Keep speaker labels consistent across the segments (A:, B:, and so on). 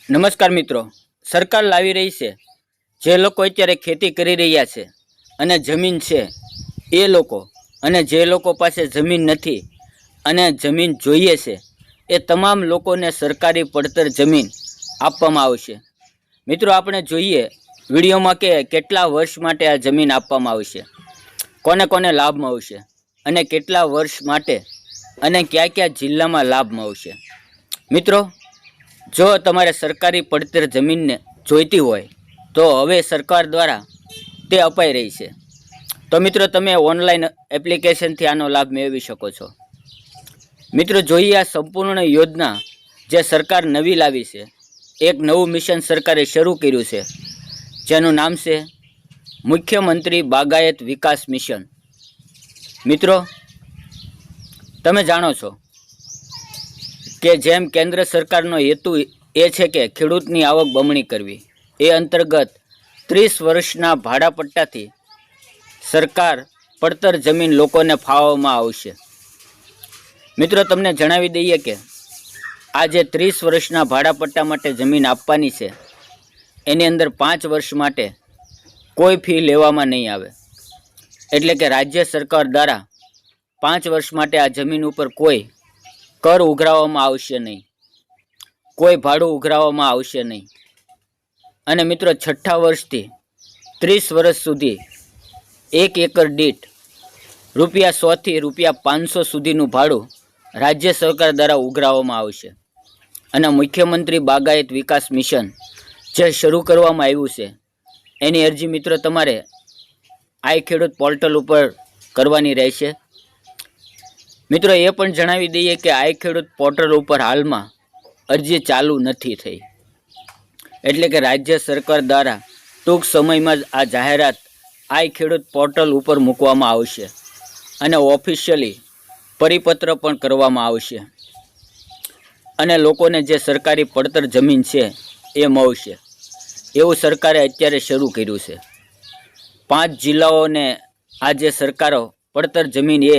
A: નમસ્કાર મિત્રો, સરકાર લાવી રહી છે જે લોકો અત્યારે ખેતી કરી રહ્યા છે અને જમીન છે એ લોકો અને જે લોકો પાસે જમીન નથી અને જમીન જોઈએ છે એ તમામ લોકોને સરકારી પડતર જમીન આપવામાં આવશે। મિત્રો, આપણે જોઈએ વિડીયોમાં કે કેટલા વર્ષ માટે આ જમીન આપવામાં આવશે, કોને કોને લાભ મળશે અને કેટલા વર્ષ માટે અને કયા કયા જિલ્લામાં લાભ મળશે। મિત્રો, જો તમારે સરકારી પડતર જમીનને જોઈતી હોય તો હવે સરકાર દ્વારા તે અપાઈ રહી છે। તો મિત્રો, તમે ઓનલાઈન એપ્લિકેશનથી આનો લાભ મેળવી શકો છો। મિત્રો, જોઈએ આ સંપૂર્ણ યોજના જે સરકાર નવી લાવી છે, એક નવું મિશન સરકારે શરૂ કર્યું છે જેનું નામ છે મુખ્યમંત્રી બાગાયત વિકાસ મિશન। મિત્રો, તમે જાણો છો કે જેમ કેન્દ્ર સરકારનો હેતુ એ છે કે ખેડૂતની આવક બમણી કરવી, એ અંતર્ગત 30 વર્ષના ભાડાપટ્ટાથી સરકાર પડતર જમીન લોકોને ફાળવવામાં આવશે। મિત્રો, તમને જણાવી દઈએ કે આ જે 30 વર્ષના ભાડાપટ્ટા માટે જમીન આપવાની છે એની અંદર 5 વર્ષ માટે કોઈ ફી લેવામાં નહીં આવે, એટલે કે રાજ્ય સરકાર દ્વારા 5 વર્ષ માટે આ જમીન ઉપર કોઈ કર ઉઘરાવવામાં આવશે નહીં, કોઈ ભાડું ઉઘરાવવામાં આવશે નહીં। અને મિત્રો, 6ઠ્ઠા વર્ષથી 30 વર્ષ સુધી 1 એકર દીઠ ₹100 થી ₹500 સુધીનું ભાડું રાજ્ય સરકાર દ્વારા ઉઘરાવવામાં આવશે। અને મુખ્યમંત્રી બાગાયત વિકાસ મિશન જે શરૂ કરવામાં આવ્યું છે એની અરજી મિત્રો તમારે આઈ ખેડૂત પોર્ટલ ઉપર કરવાની રહેશે। મિત્રો, એ પણ જણાવી દઈએ કે આઈ ખેડૂત પોર્ટલ ઉપર હાલમાં અરજી ચાલુ નથી થઈ, એટલે કે રાજ્ય સરકાર દ્વારા ટૂંક સમયમાં જ આ જાહેરાત આઈ ખેડૂત પોર્ટલ ઉપર મૂકવામાં આવશે અને ઓફિશિયલી પરિપત્ર પણ કરવામાં આવશે અને લોકોને જે સરકારી પડતર જમીન છે એ મળશે એવું સરકારે અત્યારે શરૂ કર્યું છે। 5 જિલ્લાઓને આ જે સરકારો પડતર જમીન એ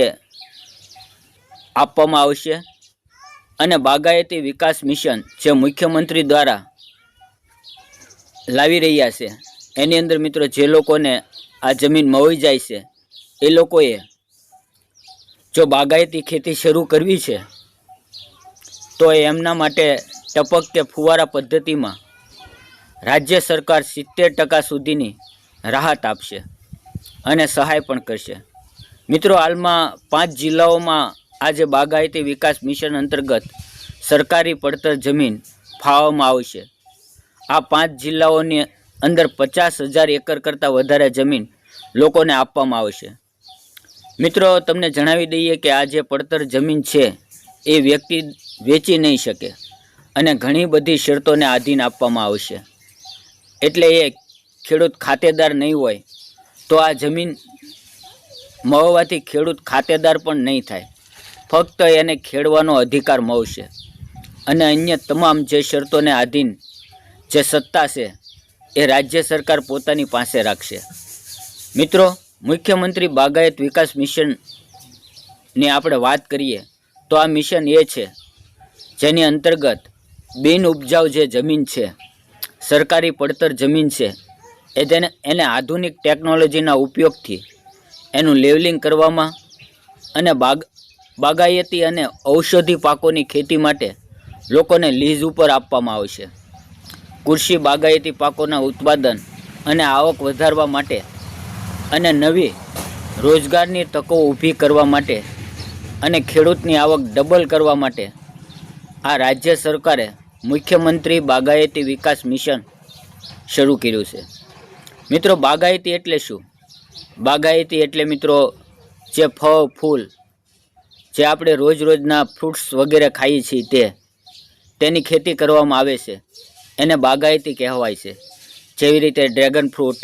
A: આપવામાં આવશે અને બાગાયતી વિકાસ મિશન જે મુખ્યમંત્રી દ્વારા લાવી રહ્યા છે એની અંદર મિત્રો જે લોકોને આ જમીન મળી જાય છે એ લોકોએ જો બાગાયતી ખેતી શરૂ કરવી છે તો એમના માટે ટપક કે ફુવારા પદ્ધતિમાં રાજ્ય સરકાર 70% સુધીની રાહત આપશે અને સહાય પણ કરશે। મિત્રો, હાલમાં 5 જિલ્લાઓમાં આજે બાગાયતી વિકાસ મિશન અંતર્ગત સરકારી પડતર જમીન ફાળવવામાં આવશે। આ 5 જિલ્લાઓની અંદર 50,000 એકર કરતાં વધારે જમીન લોકોને આપવામાં આવશે। મિત્રો, તમને જણાવી દઈએ કે આ જે પડતર જમીન છે એ વ્યક્તિ વેચી નહીં શકે અને ઘણી બધી શરતોને આધીન આપવામાં આવશે, એટલે એ ખેડૂત ખાતેદાર નહીં હોય તો આ જમીન મળવાથી ખેડૂત ખાતેદાર પણ નહીં થાય, ફક્ત એને ખેડવાનો અધિકાર મળશે અને અન્ય તમામ જે શરતોને આધીન જે સત્તા છે એ રાજ્ય સરકાર પોતાની પાસે રાખશે। મિત્રો, મુખ્યમંત્રી બાગાયત વિકાસ મિશનની આપણે વાત કરીએ તો આ મિશન એ છે જેની અંતર્ગત બિન ઉપજાઉ જે જમીન છે, સરકારી પડતર જમીન છે, એને આધુનિક ટેકનોલોજીના ઉપયોગથી એનું લેવલિંગ કરવામાં અને બાગાયતી અને ઔષધિ પાકોની ખેતી માટે લોકોને લીઝ ઉપર આપવામાં આવશે। કૃષિ બાગાયતી પાકોના ઉત્પાદન અને આવક વધારવા માટે અને નવી રોજગારની તકો ઊભી કરવા માટે અને ખેડૂતની આવક ડબલ કરવા માટે આ રાજ્ય સરકારે મુખ્યમંત્રી બાગાયતી વિકાસ મિશન શરૂ કર્યું છે। મિત્રો, બાગાયતી એટલે શું? બાગાયતી એટલે મિત્રો જે ફળ ફૂલ જે આપણે રોજના ફ્રૂટ્સ વગેરે ખાઈએ છીએ તેની ખેતી કરવામાં આવે છે એને બાગાયતી કહેવાય છે। જેવી રીતે ડ્રેગન ફ્રૂટ,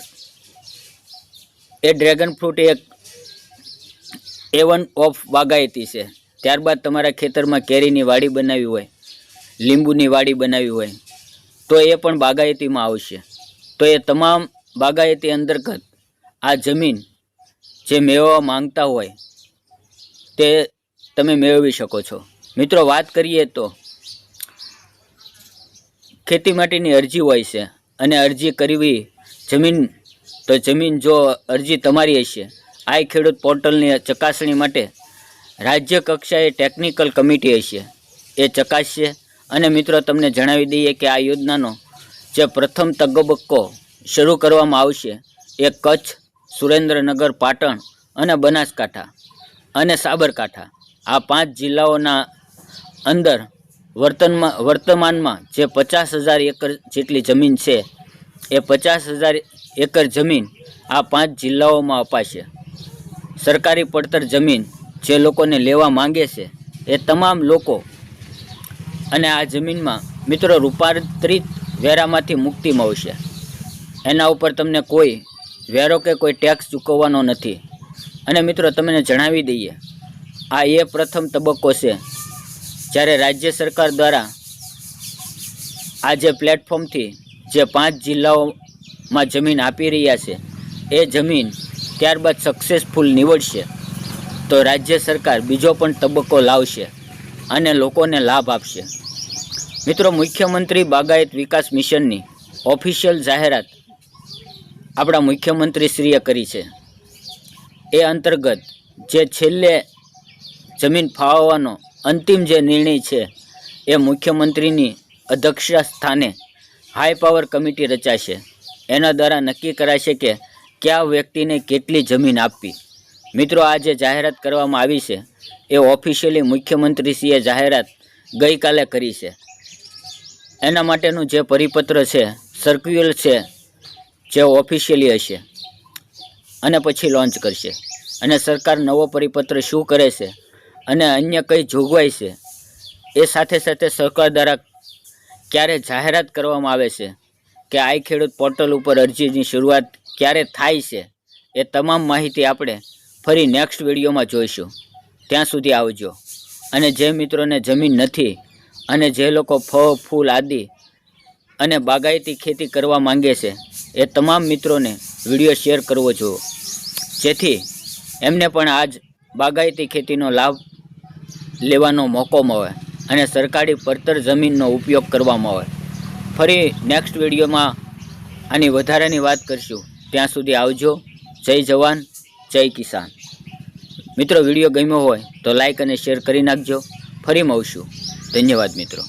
A: એ ડ્રેગન ફ્રૂટ એક A1 ઓફ બાગાયતી છે। ત્યારબાદ તમારા ખેતરમાં કેરીની વાડી બનાવી હોય, લીંબુની વાડી બનાવી હોય તો એ પણ બાગાયતીમાં આવશે। તો એ તમામ બાગાયતી અંતર્ગત આ જમીન જે મેળવવા માંગતા હોય તે તમે મેળવી શકો છો। મિત્રો, વાત કરીએ તો ખેતી માટેની અરજી હોય છે અને અરજી કરવી જમીન જો અરજી તમારી હશે, આ ખેડૂત પોર્ટલની ચકાસણી માટે રાજ્ય કક્ષાએ ટેકનિકલ કમિટી હશે, એ ચકાસશે. અને મિત્રો તમને જણાવી દઈએ કે આ યોજનાનો જે પ્રથમ તબક્કો શરૂ કરવામાં આવશે એ કચ્છ, સુરેન્દ્રનગર, પાટણ અને બનાસકાંઠા અને સાબરકાંઠા આ 5 જિલ્લાઓના અંદર વર્તમાનમાં જે 50,000 એકર જેટલી જમીન છે એ 50,000 એકર જમીન આ 5 જિલ્લાઓમાં અપાશે. સરકારી પડતર જમીન જે લોકોને લેવા માંગે છે એ તમામ લોકો અને આ જમીનમાં મિત્રો રૂપાંતરિત વેરામાંથી મુક્તિ મળશે. એના ઉપર તમને કોઈ વેરો કે કોઈ ટેક્સ ચૂકવવાનો નથી. અને મિત્રો તમને જણાવી દઈએ આ એ પ્રથમ તબક્કો છે જ્યારે રાજ્ય સરકાર દ્વારા આ જે પ્લેટફોર્મથી જે 5 જિલ્લાઓમાં જમીન આપી રહ્યા છે એ જમીન ત્યારબાદ સક્સેસફુલ નીવડશે તો રાજ્ય સરકાર બીજો પણ તબક્કો લાવશે અને લોકોને લાભ આપશે. મિત્રો મુખ્યમંત્રી બાગાયત વિકાસ મિશનની ઓફિશિયલ જાહેરાત આપણા મુખ્યમંત્રીશ્રીએ કરી છે. એ અંતર્ગત જે છેલ્લે જમીન ફાળવવાનો અંતિમ જે નિર્ણય છે એ મુખ્યમંત્રીની અધ્યક્ષતા સ્થાને હાઈ પાવર કમિટી રચાશે. એના દ્વારા નક્કી કરાશે કે કયા વ્યક્તિને કેટલી જમીન આપવી. મિત્રો આ જે જાહેરાત કરવામાં આવી છે એ ઓફિશિયલી મુખ્યમંત્રીશ્રીએ જાહેરાત ગઈકાલે કરી છે. એના માટેનું જે પરિપત્ર છે, સર્ક્યુલર છે, જે ઓફિશિયલી હશે અને પછી લોન્ચ કરશે. અને સરકાર નવો પરિપત્ર શું કરે છે અને અન્ય કઈ જોગવાઈ છે એ સાથે સાથે સરકાર દ્વારા ક્યારે જાહેરાત કરવામાં આવે છે કે આઈ ખેડૂત પોર્ટલ ઉપર અરજીની શરૂઆત ક્યારે થાય છે એ તમામ માહિતી આપણે ફરી નેક્સ્ટ વિડીયોમાં જોઈશું. ત્યાં સુધી આવજો. અને જે મિત્રોને જમીન નથી અને જે લોકો ફળ, ફૂલ આદિ અને બાગાયતી ખેતી કરવા માંગે છે એ તમામ મિત્રોને વિડીયો શેર કરવો જોઈએ જેથી એમને પણ આજ બાગાયતી ખેતીનો લાભ લેવાનો મોકો મળે અને સરકારી પડતર જમીનનો ઉપયોગ કરવામાં આવે. ફરી નેક્સ્ટ વિડીયોમાં આની વધારાની વાત કરશું. ત્યાં સુધી આવજો. જય જવાન, જય કિસાન. મિત્રો વિડીયો ગમ્યો હોય તો લાઈક અને શેર કરી નાખજો. ફરી મળશું. ધન્યવાદ મિત્રો.